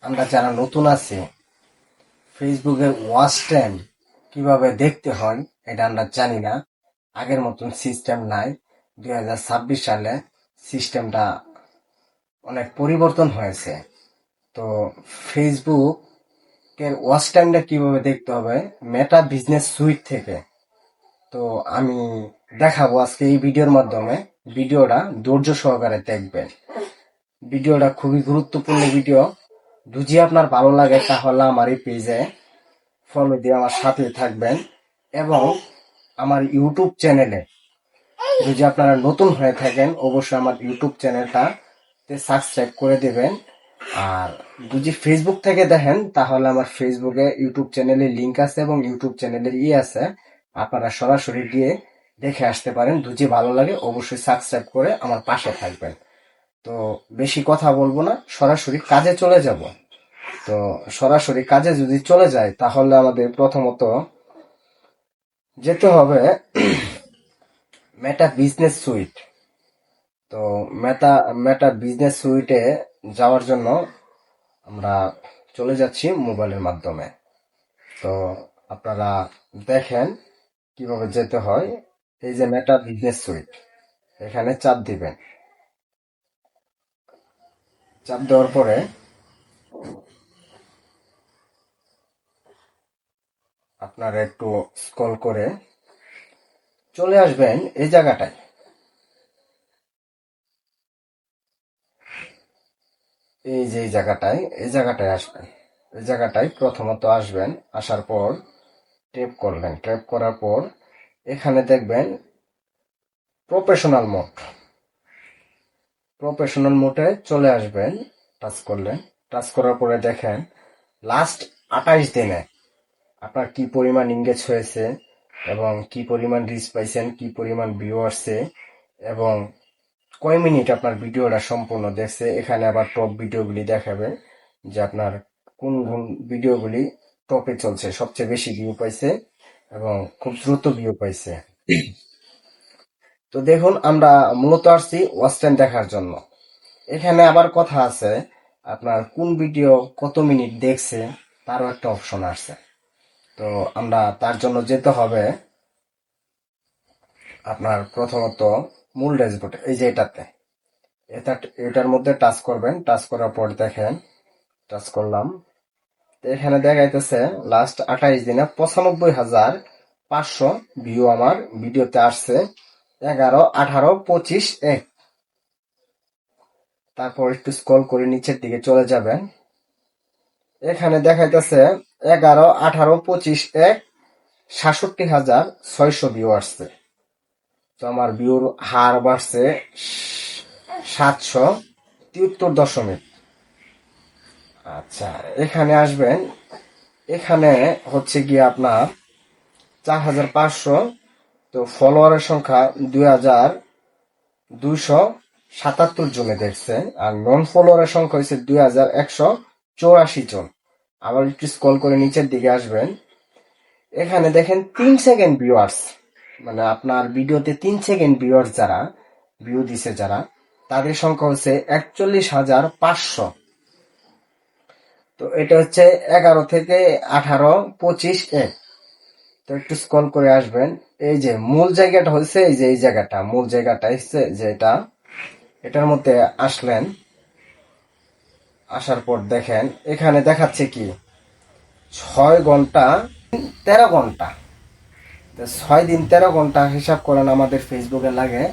আমরা যারা নতুন আছি ফেসবুকের ওয়াচ টাইম কিভাবে দেখতে হয় এটা আমরা জানি না। আগের মতন সিস্টেম নাই। 2026 সালে সিস্টেমটা অনেক পরিবর্তন হয়েছে। তো ফেসবুকের ওয়াচ টাইমটা কিভাবে দেখতে হবে মেটা বিজনেস সুইট থেকে। তো আমি দেখাবো আজকে এই ভিডিওর মাধ্যমে। ভিডিওটা ধৈর্য সহকারে দেখবেন। ভিডিওটা খুবই গুরুত্বপূর্ণ ভিডিও। যদি আপনার ভালো লাগে তাহলে আমার এই পেজে ফলো দিয়ে আমার সাথে থাকবেন এবং আমার ইউটিউব চ্যানেলে যদি আপনারা নতুন হয়ে থাকেন অবশ্যই আমার ইউটিউব চ্যানেলটাতে সাবস্ক্রাইব করে দেবেন। আর যদি ফেসবুক থেকে দেখেন তাহলে আমার ফেসবুকে ইউটিউব চ্যানেলের লিংক আছে এবং ইউটিউব চ্যানেলের আছে, আপনারা সরাসরি গিয়ে দেখে আসতে পারেন। যদি ভালো লাগে অবশ্যই সাবস্ক্রাইব করে আমার পাশে থাকবেন। তো বেশি কথা বলবো না, সরাসরি কাজে চলে যাব। তো সরাসরি কাজে যদি চলে যায় তাহলে আমাদের প্রথমত যেতে হবে মেটা বিজনেস সুইট। তো মেটা মেটা বিজনেস সুইটে যাওয়ার জন্য আমরা চলে যাচ্ছি মোবাইলের মাধ্যমে। তো আপনারা দেখেন কিভাবে যেতে হয়। এই যে মেটা বিজনেস সুইট, এখানে চাপ দিবেন। চাপ দেওয়ার পরে আপনারা একটু স্ক্রল করে চলে আসবেন এই জায়গাটায়। এই জায়গাটায় আসবেন। এই জায়গাটায় প্রথমত আসবেন। আসার পর ট্যাপ করবেন। ট্যাপ করার পর এখানে দেখবেন প্রফেশনাল মোড। প্রফেশনাল মোডে চলে আসবেন। টাচ করলেন। টাচ করার পরে দেখেন লাস্ট 28 দিনে আপনার কি পরিমাণ এঙ্গেজ হয়েছে এবং কি পরিমাণ রিচ পাইছেন, কি পরিমাণ ভিউ আসছে এবং কয় মিনিট আপনার ভিডিওটা সম্পূর্ণ দেখছে। এখানে আবার টপ ভিডিওগুলি দেখাবে যে আপনার কোন কোন ভিডিওগুলি টপে চলছে, সবচেয়ে বেশি ভিউ পাইছে এবং খুব দ্রুত ভিউ পাইছে। তো দেখুন আমরা মূলত আসছি ওয়াচ টাইম দেখার জন্য। এখানে আবার কথা আছে, আপনার কোন ভিডিও কত মিনিট দেখছে তারও একটা অপশন আছে। তো আমরা তার জন্য যেতে হবে আপনার প্রথমত মূল ড্যাশবোর্ড, এই যে এটার মধ্যে টাচ করবেন। টাচ করার পর দেখেন, টাচ করলাম। তো এখানে দেখাইতেছে লাস্ট 28 দিনে 95,500 ভিউ আমার ভিডিওতে আসছে। 11, 18, 25, 1। তারপর একটু স্ক্রল করে নিচের দিকে চলে যাবেন। এখানে দেখাইতেছে 11, 18, 25, 1 67,600 ভিউ আসছে। তো আমার ভিউর হার বাড়ছে 773.। আচ্ছা, এখানে আসবেন। এখানে হচ্ছে গিয়ে আপনার 4,500। তো ফলোয়ারের সংখ্যা 2,277 জনে দেখছে। আর নন ফলোয়ারের সংখ্যা হচ্ছে 2,184 জন। আবার একটু স্ক্রল করে নিচের দিকে আসবেন। এখানে দেখেন 3 সেকেন্ড ভিউয়ার্স, মানে আপনার ভিডিওতে 3 সেকেন্ড ভিউয়ার্স যারা ভিউ দিছে যারা, তাদের সংখ্যা হচ্ছে 41,500। তো এটা হচ্ছে 11 থেকে 18, 25, 1। তো একটু স্ক্রল করে আসবেন। এই যে মূল জায়গাটা হচ্ছে এই যে এই জায়গাটা, মূল জায়গাটা হচ্ছে যে এটার মধ্যে আসলেন। আসার পর দেখেন এখানে দেখাচ্ছে কি 6 ঘন্টা 13 ঘন্টা। 6 দিন 13 ঘন্টা হিসাব করেন আমাদের ফেসবুকে লাগে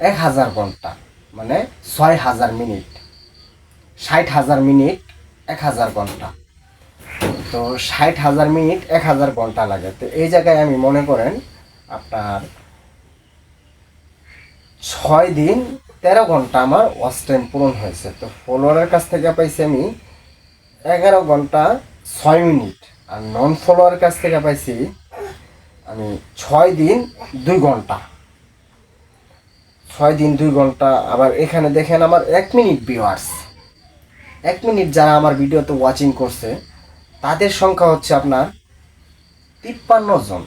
1,000 ঘন্টা, মানে 6,000 মিনিট। 60,000 মিনিট 1,000 ঘন্টা। তো 60,000 মিনিট 1,000 ঘন্টা লাগে। তো এই জায়গায় আমি মনে করেন আপনার 6 দিন 13 ঘন্টা আমার ওয়াচ টাইম পূরণ হয়েছে। তো ফলোয়ারের কাছ থেকে পাইছি আমি 11 ঘন্টা 6 মিনিট। আর নন ফলোয়ারের কাছ থেকে পাইছি আমি 6 দিন 2 ঘন্টা। 6 দিন 2 ঘন্টা। আবার এখানে দেখেন আমার 1 মিনিট ভিউয়ার্স। 1 মিনিট যারা আমার ভিডিওতে ওয়াচিং করছে তাদের সংখ্যা হচ্ছে আপনার 53 জন।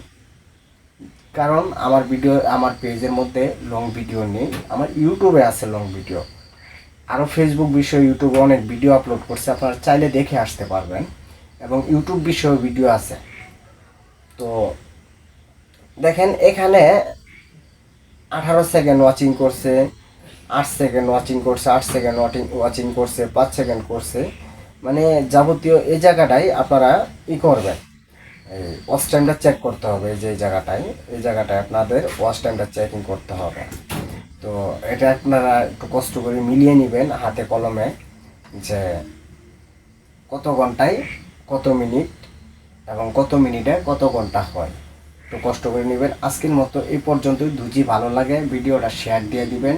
কারণ আমার পেজের মধ্যে লং ভিডিও নেই, আমার ইউটিউবে আছে লং ভিডিও। আরও ফেসবুক বিষয়ে ইউটিউবে অনেক ভিডিও আপলোড করছে, আপনারা চাইলে দেখে আসতে পারবেন। এবং ইউটিউব বিষয়েও ভিডিও আছে। তো দেখেন এখানে 18 সেকেন্ড ওয়াচিং করছে, 8 সেকেন্ড ওয়াচিং করছে, 8 সেকেন্ড ওয়াচিং করছে, 5 সেকেন্ড করছে। মানে যাবতীয় এই জায়গাটাই আপনারা করবেন, এই ওয়াচ টাইমটা চেক করতে হবে। যে এই জায়গাটায় আপনাদের ওয়াচ টাইমটা চেকিং করতে হবে। তো এটা আপনারা একটু কষ্ট করে মিলিয়ে নেবেন হাতে কলমে, যে কত ঘন্টায় কত মিনিট এবং কত মিনিটে কত ঘন্টা হয়। একটু কষ্ট করে নেবেন। আজকের মতো এই পর্যন্তই। যদি ভালো লাগে ভিডিওটা শেয়ার দিয়ে দিবেন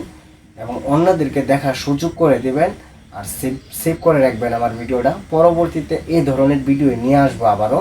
এবং অন্যদেরকে দেখার সুযোগ করে দিবেন। আর সেভ করে রাখবেন আমার ভিডিওটা। পরবর্তীতে এই ধরনের ভিডিও নিয়ে আসবো আবারও।